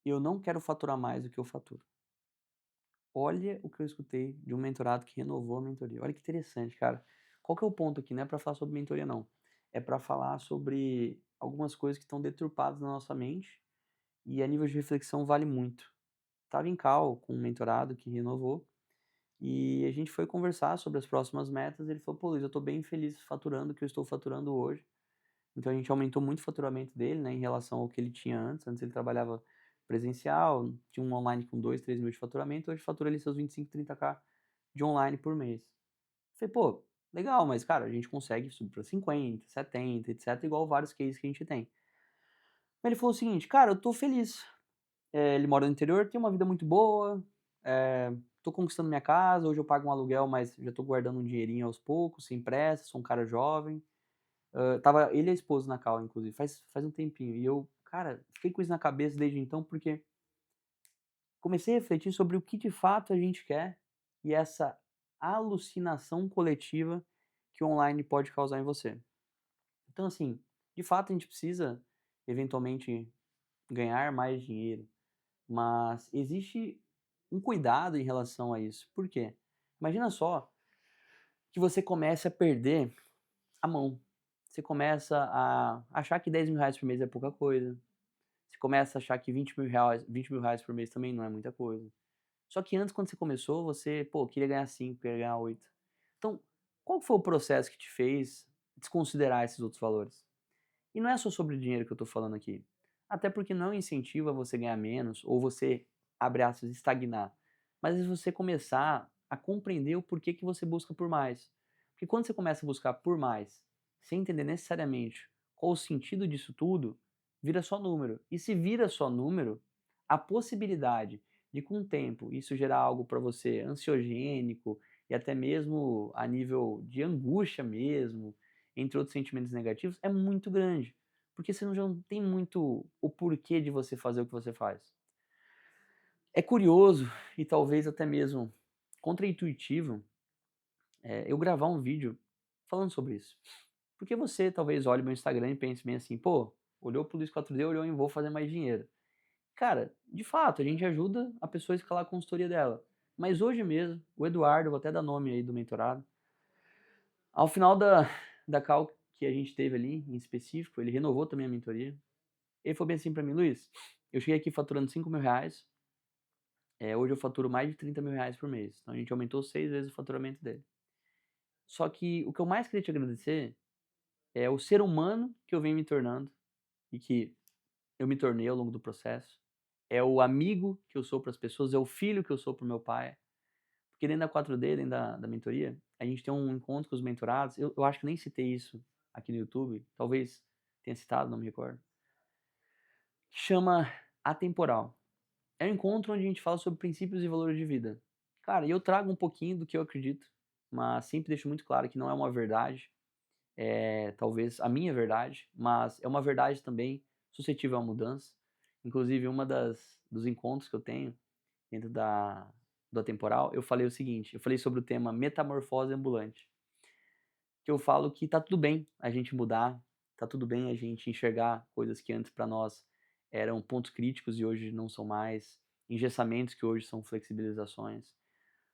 eu não quero faturar mais do que eu faturo. Olha o que eu escutei de um mentorado que renovou a mentoria. Olha que interessante, cara. Qual que é o ponto aqui? Não é para falar sobre mentoria, não. É para falar sobre algumas coisas que estão deturpadas na nossa mente e a nível de reflexão vale muito. Estava em call com um mentorado que renovou e a gente foi conversar sobre as próximas metas. Ele falou: Pô, Luiz, eu estou bem feliz faturando o que eu estou faturando hoje. Então a gente aumentou muito o faturamento dele, né, em relação ao que ele tinha antes. Antes ele trabalhava presencial, tinha um online com 2, 3 mil de faturamento, hoje fatura ali seus 25, 30K de online por mês. Falei, pô, legal, mas cara, a gente consegue subir para 50, 70, etc, igual vários cases que a gente tem. Ele falou o seguinte, cara, eu tô feliz. Ele mora no interior, tem uma vida muito boa, tô conquistando minha casa, hoje eu pago um aluguel, mas já tô guardando um dinheirinho aos poucos, sem pressa, sou um cara jovem. Tava ele e a esposa na call, inclusive, faz um tempinho. E eu, cara, fiquei com isso na cabeça desde então, porque comecei a refletir sobre o que de fato a gente quer e essa alucinação coletiva que o online pode causar em você. Então, assim, de fato a gente precisa eventualmente ganhar mais dinheiro, mas existe um cuidado em relação a isso. Por quê? Imagina só que você comece a perder a mão. Você começa a achar que R$ 10.000 por mês é pouca coisa. Você começa a achar que R$ 20.000 por mês também não é muita coisa. Só que antes, quando você começou, você, pô, queria ganhar 5, queria ganhar 8. Então, qual foi o processo que te fez desconsiderar esses outros valores? E não é só sobre dinheiro que eu tô falando aqui. Até porque não incentiva você ganhar menos ou você, abre aspas, estagnar. Mas é você começar a compreender o porquê que você busca por mais. Porque quando você começa a buscar por mais, sem entender necessariamente qual o sentido disso tudo, vira só número. E se vira só número, a possibilidade de com o tempo isso gerar algo para você ansiogênico e até mesmo a nível de angústia mesmo, entre outros sentimentos negativos, é muito grande. Porque você já não tem muito o porquê de você fazer o que você faz. É curioso e talvez até mesmo contraintuitivo eu gravar um vídeo falando sobre isso. Porque você talvez olhe meu Instagram e pense bem assim, pô, olhou pro Luiz 4D, olhou em vou fazer mais dinheiro. Cara, de fato, a gente ajuda a pessoa a escalar a consultoria dela. Mas hoje mesmo, o Eduardo, vou até dar nome aí do mentorado, ao final da call que a gente teve ali, em específico, ele renovou também a mentoria. Ele falou bem assim pra mim, Luiz, eu cheguei aqui faturando R$ 5.000, hoje eu faturo mais de R$ 30.000 por mês. Então a gente aumentou 6 vezes o faturamento dele. Só que o que eu mais queria te agradecer é o ser humano que eu venho me tornando e que eu me tornei ao longo do processo. É o amigo que eu sou para as pessoas, é o filho que eu sou para o meu pai. Porque dentro da 4D, dentro da mentoria, a gente tem um encontro com os mentorados. Eu acho que nem citei isso aqui no YouTube, talvez tenha citado, não me recordo. Que chama Atemporal. É um encontro onde a gente fala sobre princípios e valores de vida. Cara, e eu trago um pouquinho do que eu acredito, mas sempre deixo muito claro que não é uma verdade, é talvez a minha verdade, mas é uma verdade também suscetível à mudança. Inclusive, uma dos encontros que eu tenho dentro do Atemporal, eu falei o seguinte, eu falei sobre o tema metamorfose ambulante, que eu falo que tá tudo bem a gente mudar, tá tudo bem a gente enxergar coisas que antes para nós eram pontos críticos e hoje não são mais, engessamentos que hoje são flexibilizações.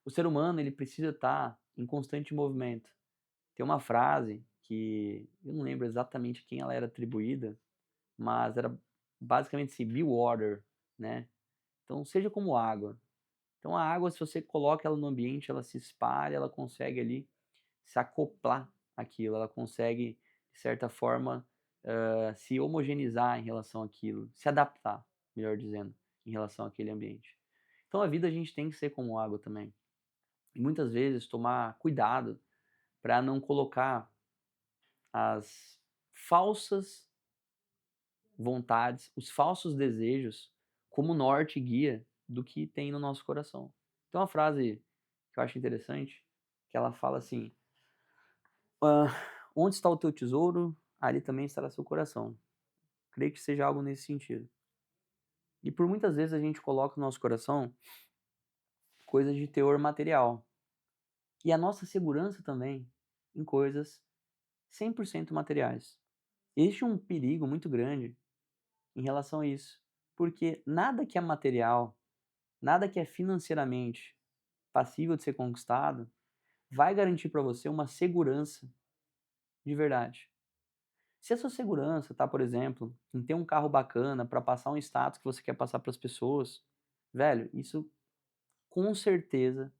O ser humano, ele precisa estar em constante movimento. Tem uma frase que eu não lembro exatamente a quem ela era atribuída, mas era basicamente assim, be water, né? Então seja como água. Então a água, se você coloca ela no ambiente, ela se espalha, ela consegue ali se acoplar àquilo, ela consegue, de certa forma, se homogeneizar em relação àquilo, se adaptar, melhor dizendo, em relação àquele ambiente. Então a vida a gente tem que ser como água também. E muitas vezes tomar cuidado para não colocar as falsas vontades, os falsos desejos como norte e guia do que tem no nosso coração. Então uma frase que eu acho interessante, que ela fala assim: "Ah, onde está o teu tesouro, ali também estará seu coração." Creio que seja algo nesse sentido. E por muitas vezes a gente coloca no nosso coração coisas de teor material. E a nossa segurança também em coisas 100% materiais. Existe um perigo muito grande em relação a isso. Porque nada que é material, nada que é financeiramente passível de ser conquistado, vai garantir para você uma segurança de verdade. Se a sua segurança tá, por exemplo, em ter um carro bacana para passar um status que você quer passar para as pessoas, velho, isso com certeza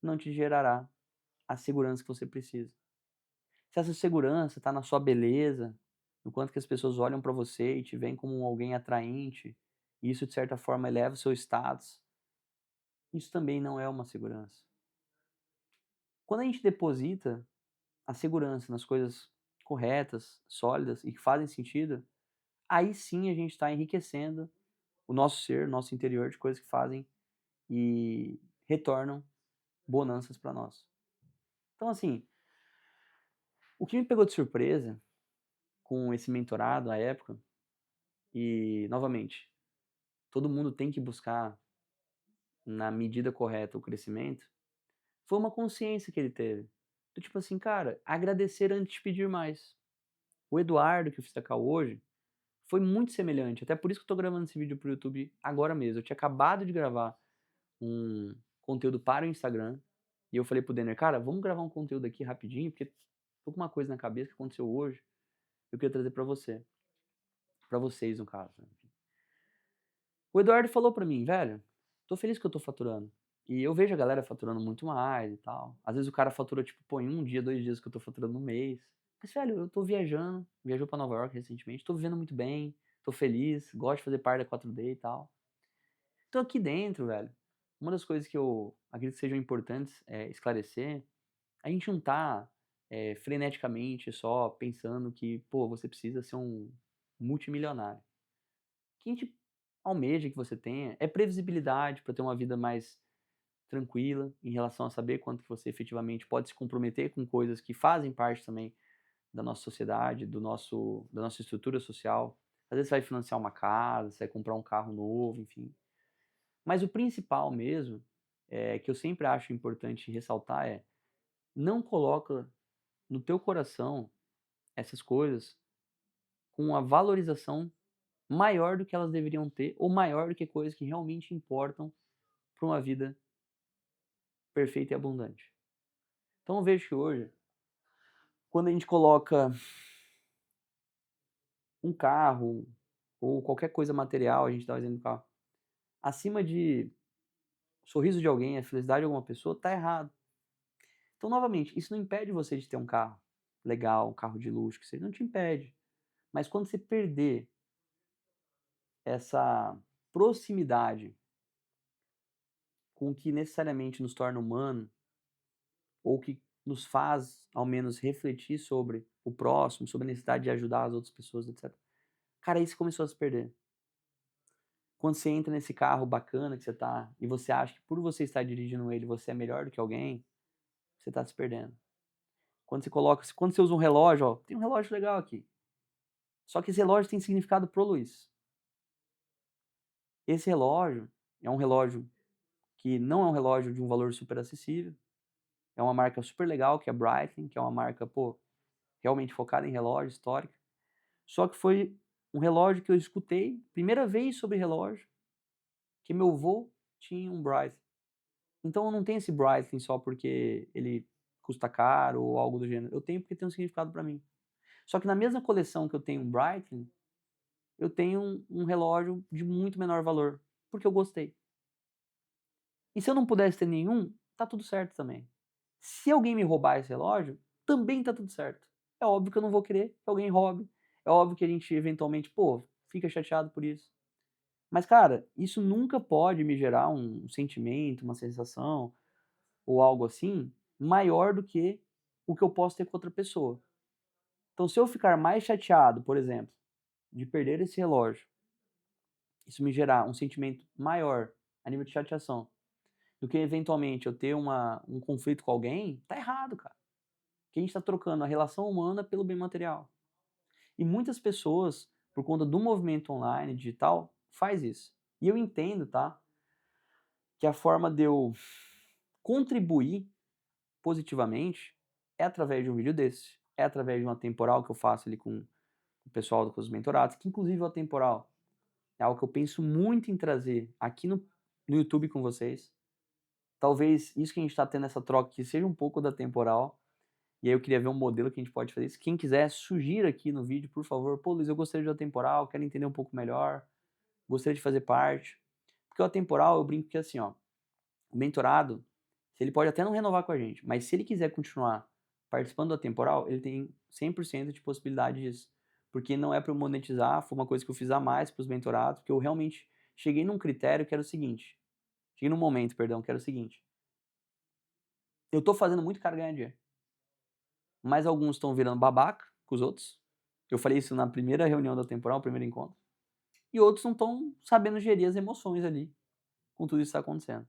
não te gerará a segurança que você precisa. Se essa segurança está na sua beleza, no quanto que as pessoas olham para você e te veem como alguém atraente, e isso de certa forma eleva o seu status, isso também não é uma segurança. Quando a gente deposita a segurança nas coisas corretas, sólidas e que fazem sentido, aí sim a gente está enriquecendo o nosso ser, nosso interior de coisas que fazem e retornam bonanças para nós. Então, assim, o que me pegou de surpresa com esse mentorado à época, e novamente, todo mundo tem que buscar na medida correta o crescimento, foi uma consciência que ele teve. Do tipo assim, cara, agradecer antes de pedir mais. O Eduardo, que eu fiz da Cal hoje, foi muito semelhante. Até por isso que eu tô gravando esse vídeo pro YouTube agora mesmo. Eu tinha acabado de gravar um conteúdo para o Instagram. E eu falei pro Denner, cara, vamos gravar um conteúdo aqui rapidinho, porque tô com uma coisa na cabeça que aconteceu hoje. Eu queria trazer pra você. Pra vocês, no caso, né? O Eduardo falou pra mim, velho, tô feliz que eu tô faturando. E eu vejo a galera faturando muito mais e tal. Às vezes o cara fatura, tipo, pô, em um dia, 2 dias que eu tô faturando no mês. Mas, velho, eu tô viajando, viajou pra Nova York recentemente, tô vivendo muito bem, tô feliz, gosto de fazer parte da 4D e tal. Então aqui dentro, velho, uma das coisas que eu acredito que sejam importantes esclarecer, a gente não tá freneticamente só pensando que, pô, você precisa ser um multimilionário. O que a gente almeja que você tenha é previsibilidade para ter uma vida mais tranquila em relação a saber quanto que você efetivamente pode se comprometer com coisas que fazem parte também da nossa sociedade, da nossa estrutura social. Às vezes você vai financiar uma casa, você vai comprar um carro novo, enfim. Mas o principal mesmo, que eu sempre acho importante ressaltar não coloca no teu coração essas coisas com a valorização maior do que elas deveriam ter ou maior do que coisas que realmente importam para uma vida perfeita e abundante. Então eu vejo que hoje, quando a gente coloca um carro ou qualquer coisa material, a gente dá o exemplo do carro, acima de sorriso de alguém, a felicidade de alguma pessoa, tá errado. Então, novamente, isso não impede você de ter um carro legal, um carro de luxo, que seja, não te impede. Mas quando você perder essa proximidade com o que necessariamente nos torna humano, ou que nos faz, ao menos, refletir sobre o próximo, sobre a necessidade de ajudar as outras pessoas, etc. Cara, isso começou a se perder. Quando você entra nesse carro bacana que você tá, e você acha que por você estar dirigindo ele, você é melhor do que alguém, você tá se perdendo. Quando você usa um relógio, ó, tem um relógio legal aqui. Só que esse relógio tem significado pro Luiz. Esse relógio é um relógio que não é um relógio de um valor super acessível. É uma marca super legal, que é a Breitling, que é uma marca, pô, realmente focada em relógio, histórica. Só que foi um relógio que eu escutei, primeira vez sobre relógio, que meu avô tinha um Breitling. Então eu não tenho esse Breitling só porque ele custa caro ou algo do gênero. Eu tenho porque tem um significado para mim. Só que na mesma coleção que eu tenho um Breitling, eu tenho um relógio de muito menor valor, porque eu gostei. E se eu não pudesse ter nenhum, tá tudo certo também. Se alguém me roubar esse relógio, também tá tudo certo. É óbvio que eu não vou querer que alguém roube. É óbvio que a gente eventualmente, pô, fica chateado por isso. Mas, cara, isso nunca pode me gerar um sentimento, uma sensação ou algo assim maior do que o que eu posso ter com outra pessoa. Então, se eu ficar mais chateado, por exemplo, de perder esse relógio, isso me gerar um sentimento maior a nível de chateação do que eventualmente eu ter um conflito com alguém, tá errado, cara. Que a gente está trocando a relação humana pelo bem material. E muitas pessoas, por conta do movimento online, digital, faz isso. E eu entendo, tá? Que a forma de eu contribuir positivamente é através de um vídeo desse, é através de uma temporal que eu faço ali com o pessoal dos mentorados, que inclusive o temporal é algo que eu penso muito em trazer aqui no YouTube com vocês. Talvez isso que a gente está tendo essa troca aqui seja um pouco da temporal, e aí eu queria ver um modelo que a gente pode fazer isso. Quem quiser, sugira aqui no vídeo, por favor. Pô, Luiz, eu gostaria de atemporal, quero entender um pouco melhor, gostaria de fazer parte. Porque o atemporal, eu brinco que assim, ó, o mentorado, ele pode até não renovar com a gente, mas se ele quiser continuar participando do atemporal, ele tem 100% de possibilidade disso. Porque não é para eu monetizar, foi uma coisa que eu fiz a mais para os mentorados, porque eu realmente cheguei num critério que era o seguinte, cheguei num momento, perdão, que era o seguinte, eu tô fazendo muito cara ganhar dinheiro, mas alguns estão virando babaca com os outros, eu falei isso na primeira reunião da temporal, primeiro encontro, e outros não estão sabendo gerir as emoções ali, com tudo isso que está acontecendo.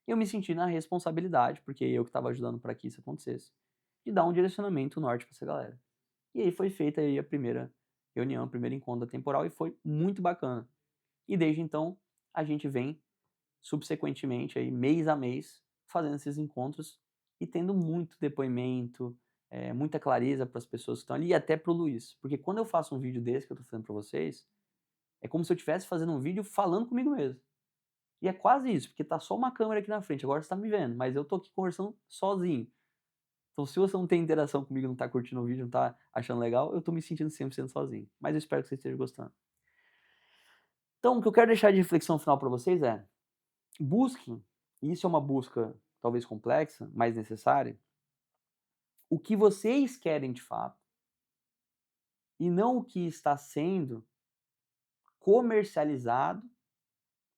Eu me senti na responsabilidade, porque eu que estava ajudando para que isso acontecesse, de dar um direcionamento norte para essa galera. E aí foi feita aí a primeira reunião, o primeiro encontro da temporal e foi muito bacana. E desde então a gente vem subsequentemente aí mês a mês fazendo esses encontros e tendo muito depoimento, muita clareza para as pessoas que estão ali e até para o Luiz, porque quando eu faço um vídeo desse que eu estou fazendo para vocês, é como se eu estivesse fazendo um vídeo falando comigo mesmo. E é quase isso, porque tá só uma câmera aqui na frente, agora você tá me vendo, mas eu tô aqui conversando sozinho. Então se você não tem interação comigo, não tá curtindo o vídeo, não tá achando legal, eu tô me sentindo 100% sozinho. Mas eu espero que você esteja gostando. Então o que eu quero deixar de reflexão final para vocês é, busquem, e isso é uma busca talvez complexa, mas necessária, o que vocês querem de fato, e não o que está sendo comercializado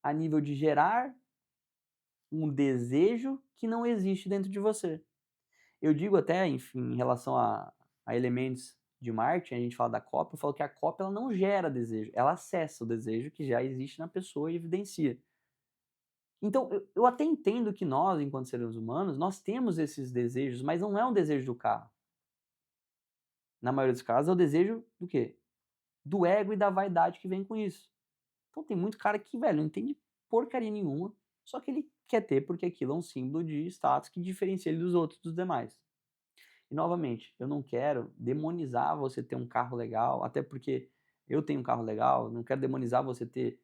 a nível de gerar um desejo que não existe dentro de você. Eu digo até, enfim, em relação a elementos de marketing, a gente fala da cópia, eu falo que a cópia ela não gera desejo, ela acessa o desejo que já existe na pessoa e evidencia. Então, eu até entendo que nós, enquanto seres humanos, nós temos esses desejos, mas não é um desejo do carro. Na maioria dos casos, é o desejo do quê? Do ego e da vaidade que vem com isso. Então tem muito cara que, velho, não entende porcaria nenhuma, só que ele quer ter porque aquilo é um símbolo de status que diferencia ele dos outros, dos demais. E novamente, eu não quero demonizar você ter um carro legal, até porque eu tenho um carro legal, não quero demonizar você ter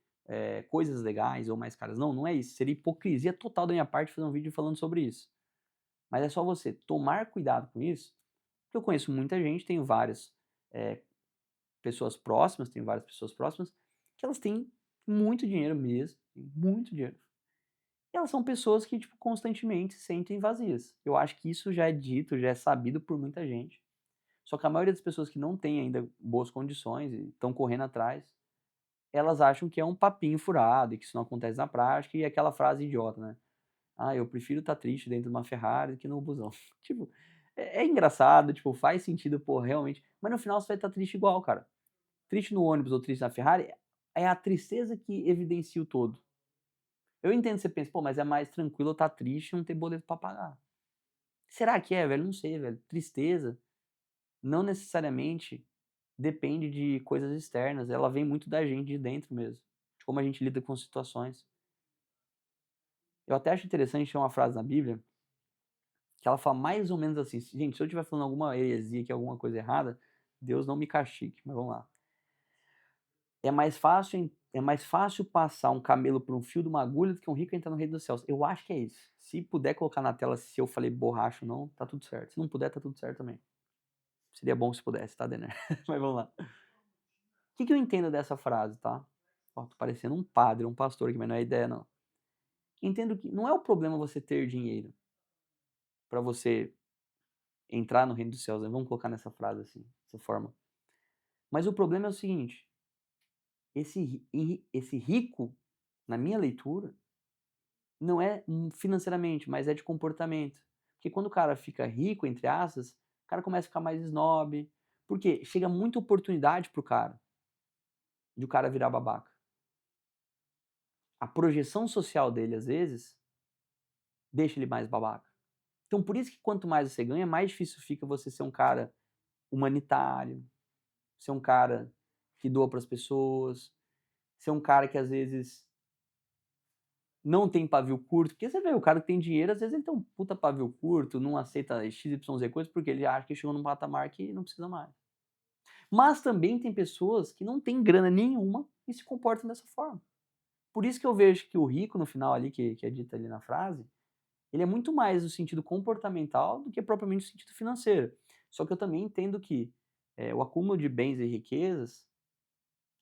coisas legais ou mais caras. Não, não é isso. Seria hipocrisia total da minha parte fazer um vídeo falando sobre isso. Mas é só você tomar cuidado com isso, porque eu conheço muita gente, tenho várias pessoas próximas, tenho várias pessoas próximas, que elas têm muito dinheiro mesmo, muito dinheiro. E elas são pessoas que, tipo, constantemente se sentem vazias. Eu acho que isso já é dito, já é sabido por muita gente. Só que a maioria das pessoas que não tem ainda boas condições e estão correndo atrás, elas acham que é um papinho furado e que isso não acontece na prática e é aquela frase idiota, né? Ah, eu prefiro estar triste dentro de uma Ferrari do que no busão. Tipo, é engraçado, tipo, faz sentido, pô, realmente. Mas no final você vai estar triste igual, cara. Triste no ônibus ou triste na Ferrari é a tristeza que evidencia o todo. Eu entendo que você pensa, pô, mas é mais tranquilo eu estar triste e não ter boleto pra pagar. Será que é, velho? Não sei, velho. Tristeza não necessariamente depende de coisas externas, ela vem muito da gente, de dentro mesmo, de como a gente lida com situações. Eu até acho interessante, tem uma frase na Bíblia, que ela fala mais ou menos assim, gente, se eu estiver falando alguma heresia aqui, alguma coisa errada, Deus não me castigue, mas vamos lá. É mais fácil passar um camelo por um fio de uma agulha do que um rico entrar no reino dos céus. Eu acho que é isso. Se puder colocar na tela se eu falei borracha ou não, tá tudo certo. Se não puder, tá tudo certo também. Seria bom se pudesse, tá, Denner? Mas vamos lá. O que eu entendo dessa frase, tá? Ó, tô parecendo um padre, um pastor aqui, mas não é ideia, não. Entendo que não é o problema você ter dinheiro para você entrar no reino dos céus, né? Vamos colocar nessa frase assim, dessa forma. Mas o problema é o seguinte, esse rico, na minha leitura, não é financeiramente, mas é de comportamento. Porque quando o cara fica rico, entre aspas, o cara começa a ficar mais snob. Porque chega muita oportunidade pro cara, de o cara virar babaca. A projeção social dele, às vezes, deixa ele mais babaca. Então, por isso que quanto mais você ganha, mais difícil fica você ser um cara humanitário, ser um cara que doa para as pessoas, ser um cara que às vezes não tem pavio curto, porque você vê, o cara que tem dinheiro, às vezes ele tem um puta pavio curto, não aceita XYZ coisas, porque ele acha que chegou num patamar que não precisa mais. Mas também tem pessoas que não têm grana nenhuma, e se comportam dessa forma. Por isso que eu vejo que o rico no final ali, que é dito ali na frase, ele é muito mais no sentido comportamental do que propriamente no sentido financeiro. Só que eu também entendo que, o acúmulo de bens e riquezas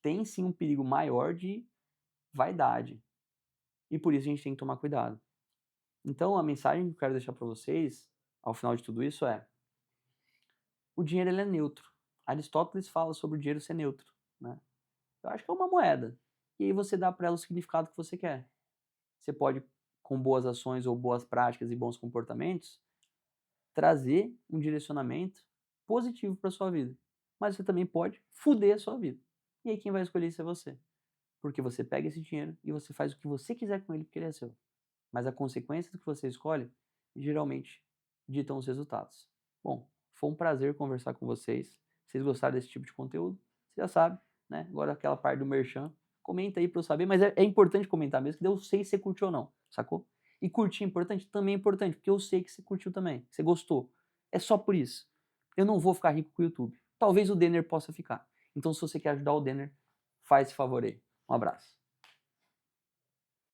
tem sim um perigo maior de vaidade, e por isso a gente tem que tomar cuidado. Então a mensagem que eu quero deixar para vocês, ao final de tudo isso é: o dinheiro ele é neutro. Aristóteles fala sobre o dinheiro ser neutro, né. Eu acho que é uma moeda, e aí você dá para ela o significado que você quer. Você pode, com boas ações ou boas práticas e bons comportamentos, trazer um direcionamento positivo para sua vida, mas você também pode foder a sua vida. E aí quem vai escolher isso é você, porque você pega esse dinheiro e você faz o que você quiser com ele, porque ele é seu. Mas a consequência do que você escolhe, geralmente, ditam os resultados. Bom, foi um prazer conversar com vocês. Se vocês gostaram desse tipo de conteúdo, você já sabe, né? Agora aquela parte do merchan, comenta aí para eu saber, mas é importante comentar mesmo, que daí eu sei se você curtiu ou não, sacou? E curtir é importante? Também é importante, porque eu sei que você curtiu também, que você gostou. É só por isso. Eu não vou ficar rico com o YouTube. Talvez o Denner possa ficar. Então, se você quer ajudar o Denner, faz esse favor aí. Um abraço.